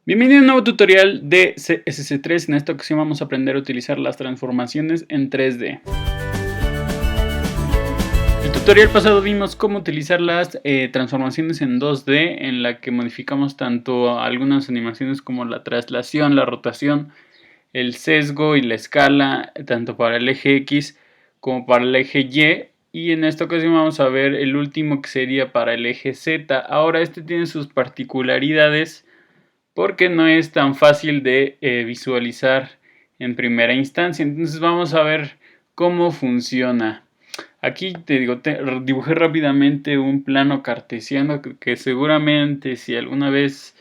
Bienvenido a un nuevo tutorial de CSS3. En esta ocasión vamos a aprender a utilizar las transformaciones en 3D. En el tutorial pasado vimos cómo utilizar las transformaciones en 2D, en la que modificamos tanto algunas animaciones como la traslación, la rotación, el sesgo y la escala, tanto para el eje X como para el eje Y. Y en esta ocasión vamos a ver el último, que sería para el eje Z. Ahora este tiene sus particularidades, porque no es tan fácil de visualizar en primera instancia. Entonces vamos a ver cómo funciona. Aquí dibujé rápidamente un plano cartesiano que seguramente, si alguna vez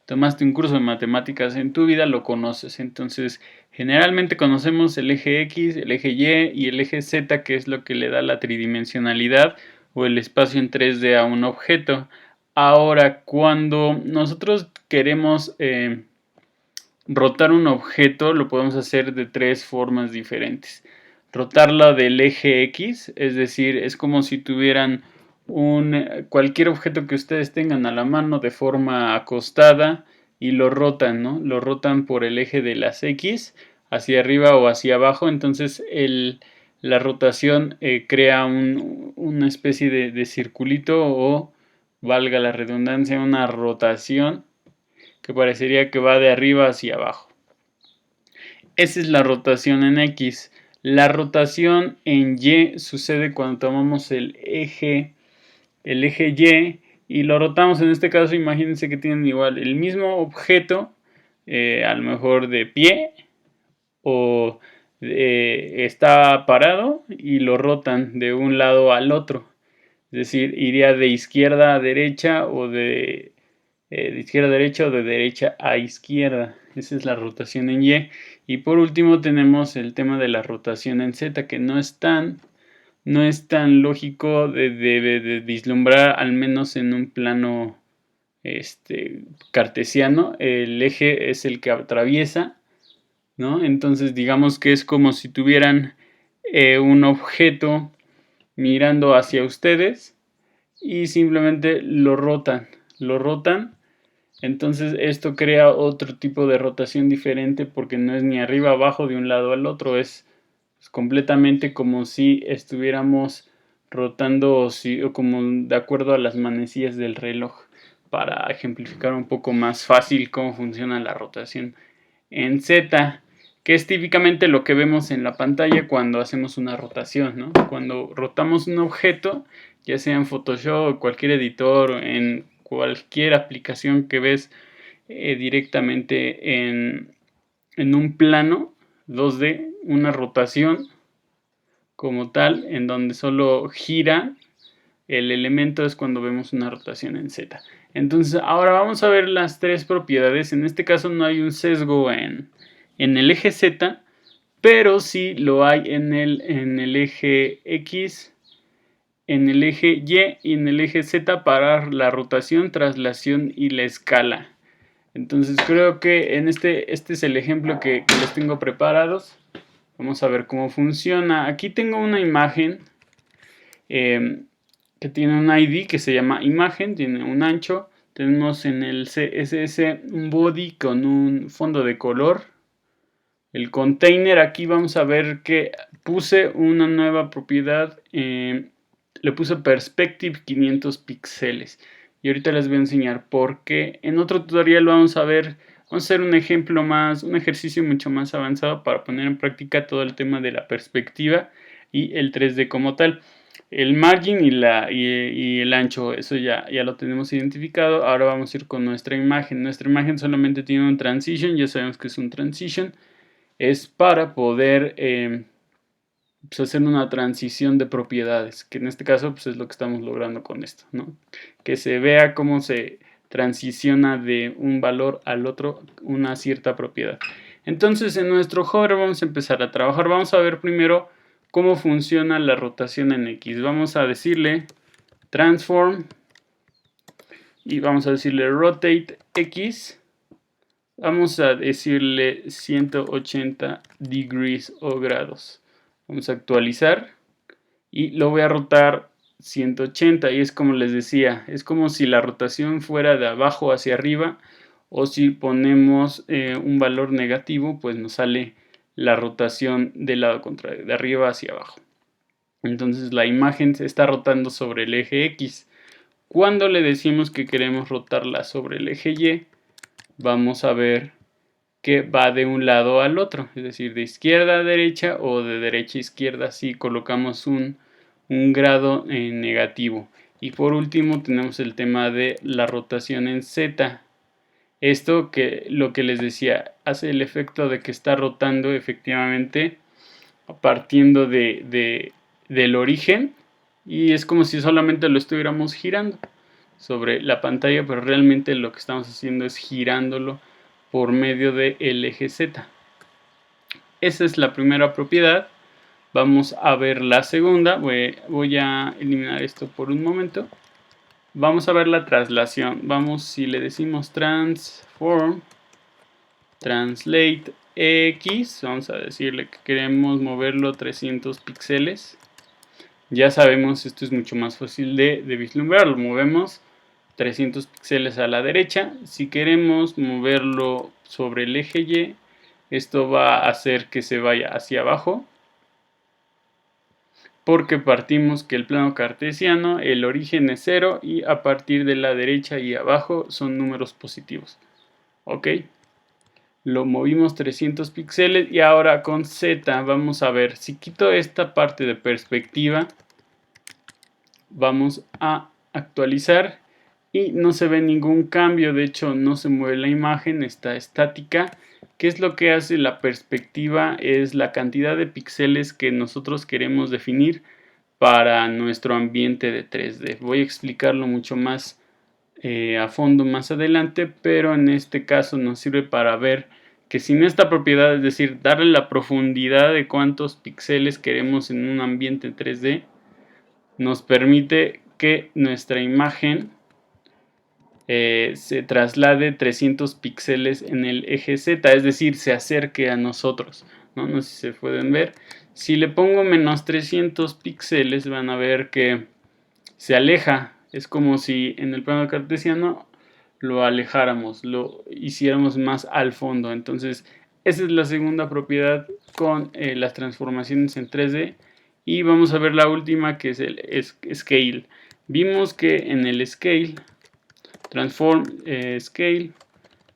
tomaste un curso de matemáticas en tu vida, lo conoces. Entonces generalmente conocemos el eje X, el eje Y y el eje Z, que es lo que le da la tridimensionalidad o el espacio en 3D a un objeto. Ahora, cuando nosotros queremos rotar un objeto, lo podemos hacer de tres formas diferentes. Rotarla del eje X, es decir, es como si tuvieran cualquier objeto que ustedes tengan a la mano de forma acostada y lo rotan, ¿no? Lo rotan por el eje de las X, hacia arriba o hacia abajo. Entonces la rotación crea una especie de circulito, o valga la redundancia, una rotación que parecería que va de arriba hacia abajo. Esa es la rotación en X. La rotación en Y sucede cuando tomamos el eje Y y lo rotamos. En este caso, imagínense que tienen igual el mismo objeto, a lo mejor de pie, o está parado, y lo rotan de un lado al otro. Es decir, iría de izquierda a derecha, o de izquierda a derecha, o de derecha a izquierda. Esa es la rotación en Y. Y por último tenemos el tema de la rotación en Z, que no es tan lógico de vislumbrar, al menos en un plano cartesiano. El eje es el que atraviesa, ¿no? Entonces digamos que es como si tuvieran un objeto mirando hacia ustedes y simplemente lo rotan. Entonces esto crea otro tipo de rotación diferente, porque no es ni arriba abajo de un lado al otro, es completamente como si estuviéramos rotando, o como de acuerdo a las manecillas del reloj, para ejemplificar un poco más fácil cómo funciona la rotación en Z, que es típicamente lo que vemos en la pantalla cuando hacemos una rotación, ¿no? Cuando rotamos un objeto, ya sea en Photoshop o cualquier editor, en cualquier aplicación que ves directamente en un plano 2D, una rotación como tal, en donde solo gira el elemento, es cuando vemos una rotación en Z. Entonces ahora vamos a ver las tres propiedades. En este caso no hay un sesgo en el eje Z, pero sí lo hay en el eje X, en el eje Y y en el eje Z, para la rotación, traslación y la escala. Entonces creo que en este es el ejemplo que les tengo preparados. Vamos a ver cómo funciona. Aquí tengo una imagen que tiene un ID que se llama imagen, tiene un ancho. Tenemos en el CSS un body con un fondo de color. El container, aquí vamos a ver que puse una nueva propiedad, le puse perspective 500 píxeles. Y ahorita les voy a enseñar por qué. En otro tutorial vamos a hacer un ejemplo más, un ejercicio mucho más avanzado para poner en práctica todo el tema de la perspectiva y el 3D como tal. El margin y el ancho, eso ya lo tenemos identificado. Ahora vamos a ir con nuestra imagen. Nuestra imagen solamente tiene un transition, ya sabemos que es un transition. Es para poder pues hacer una transición de propiedades, que en este caso pues es lo que estamos logrando con esto, ¿no? Que se vea cómo se transiciona de un valor al otro una cierta propiedad. Entonces en nuestro hover vamos a empezar a trabajar. Vamos a ver primero cómo funciona la rotación en X. Vamos a decirle transform y vamos a decirle rotate X. Vamos a decirle 180 degrees o grados. Vamos a actualizar y lo voy a rotar 180. Y es como les decía, es como si la rotación fuera de abajo hacia arriba o si ponemos un valor negativo, pues nos sale la rotación del lado contrario, de arriba hacia abajo. Entonces la imagen se está rotando sobre el eje X. Cuando le decimos que queremos rotarla sobre el eje Y, vamos a ver que va de un lado al otro, es decir, de izquierda a derecha o de derecha a izquierda si colocamos un grado negativo. Y por último tenemos el tema de la rotación en Z. Esto que lo que les decía, hace el efecto de que está rotando efectivamente partiendo del origen, y es como si solamente lo estuviéramos girando sobre la pantalla, pero realmente lo que estamos haciendo es girándolo por medio del eje Z. Esa es la primera propiedad. Vamos a ver la segunda. Voy a eliminar esto por un momento. Vamos a ver la traslación. Vamos, si le decimos transform, translate X, vamos a decirle que queremos moverlo 300 píxeles. Ya sabemos, esto es mucho más fácil de vislumbrar. Lo movemos 300 píxeles a la derecha. Si queremos moverlo sobre el eje Y, esto va a hacer que se vaya hacia abajo, porque partimos que el plano cartesiano, el origen es 0 y a partir de la derecha y abajo son números positivos. Ok, lo movimos 300 píxeles y ahora con Z vamos a ver, si quito esta parte de perspectiva, vamos a actualizar y no se ve ningún cambio, de hecho no se mueve la imagen, está estática. ¿Qué es lo que hace la perspectiva? Es la cantidad de píxeles que nosotros queremos definir para nuestro ambiente de 3D. Voy a explicarlo mucho más a fondo más adelante, pero en este caso nos sirve para ver que sin esta propiedad, es decir, darle la profundidad de cuántos píxeles queremos en un ambiente 3D, nos permite que nuestra imagen se traslade 300 píxeles en el eje Z, es decir, se acerque a nosotros, ¿no? No sé si se pueden ver. Si le pongo menos 300 píxeles, van a ver que se aleja. Es como si en el plano cartesiano lo alejáramos, lo hiciéramos más al fondo. Entonces, esa es la segunda propiedad con las transformaciones en 3D. Y vamos a ver la última, que es el scale. Vimos que en el scale, transform scale,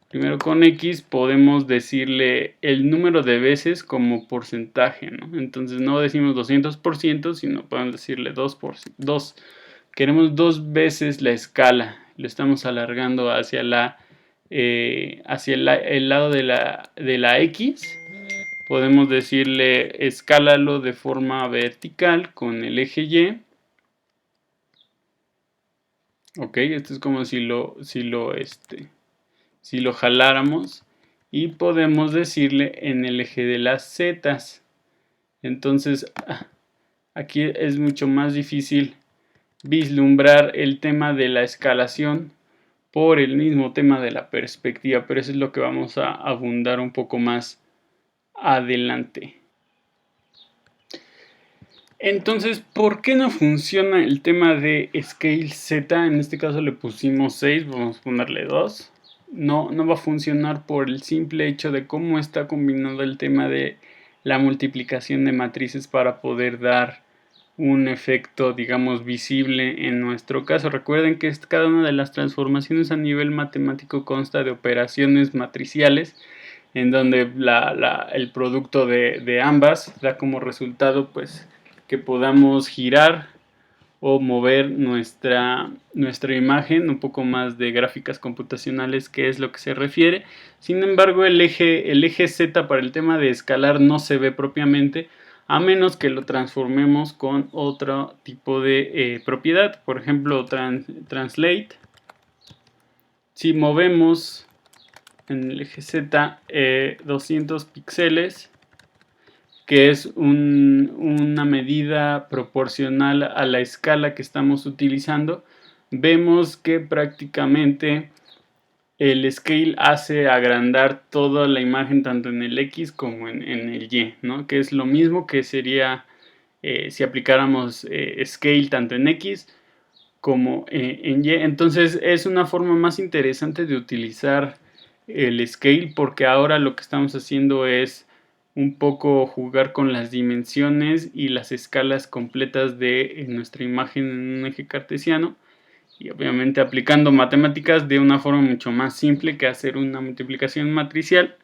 primero con X podemos decirle el número de veces como porcentaje, ¿no? Entonces no decimos 200%, sino podemos decirle 2. Queremos 2 veces la escala. Lo estamos alargando hacia el lado de la X. Podemos decirle escálalo de forma vertical con el eje Y. Ok, esto es como si lo jaláramos, y podemos decirle en el eje de las zetas. Entonces aquí es mucho más difícil vislumbrar el tema de la escalación por el mismo tema de la perspectiva, pero eso es lo que vamos a abundar un poco más adelante. Entonces, ¿por qué no funciona el tema de Scale Z? En este caso le pusimos 6, vamos a ponerle 2. No va a funcionar por el simple hecho de cómo está combinado el tema de la multiplicación de matrices para poder dar un efecto, digamos, visible en nuestro caso. Recuerden que cada una de las transformaciones a nivel matemático consta de operaciones matriciales, en donde el producto de ambas da como resultado, pues, que podamos girar o mover nuestra imagen. Un poco más de gráficas computacionales, que es lo que se refiere. Sin embargo, el eje Z para el tema de escalar no se ve propiamente, a menos que lo transformemos con otro tipo de propiedad. Por ejemplo, translate. Si movemos en el eje Z 200 píxeles, que es una medida proporcional a la escala que estamos utilizando, vemos que prácticamente el scale hace agrandar toda la imagen tanto en el X como en el Y, ¿no? Que es lo mismo que sería si aplicáramos scale tanto en X como en Y. Entonces es una forma más interesante de utilizar el scale, porque ahora lo que estamos haciendo es un poco jugar con las dimensiones y las escalas completas de nuestra imagen en un eje cartesiano, y obviamente aplicando matemáticas de una forma mucho más simple que hacer una multiplicación matricial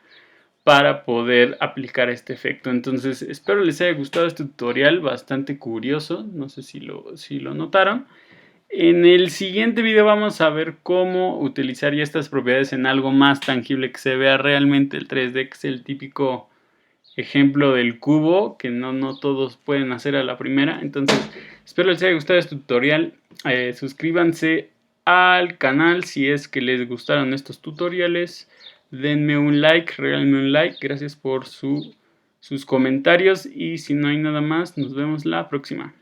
para poder aplicar este efecto. Entonces espero les haya gustado este tutorial, bastante curioso, no sé si lo notaron. En el siguiente video vamos a ver cómo utilizar ya estas propiedades en algo más tangible, que se vea realmente el 3D, que es el típico ejemplo del cubo, que no todos pueden hacer a la primera. Entonces espero les haya gustado este tutorial. Suscríbanse al canal si es que les gustaron estos tutoriales. Denme un like, regálenme un like. Gracias por sus comentarios. Y si no hay nada más, nos vemos la próxima.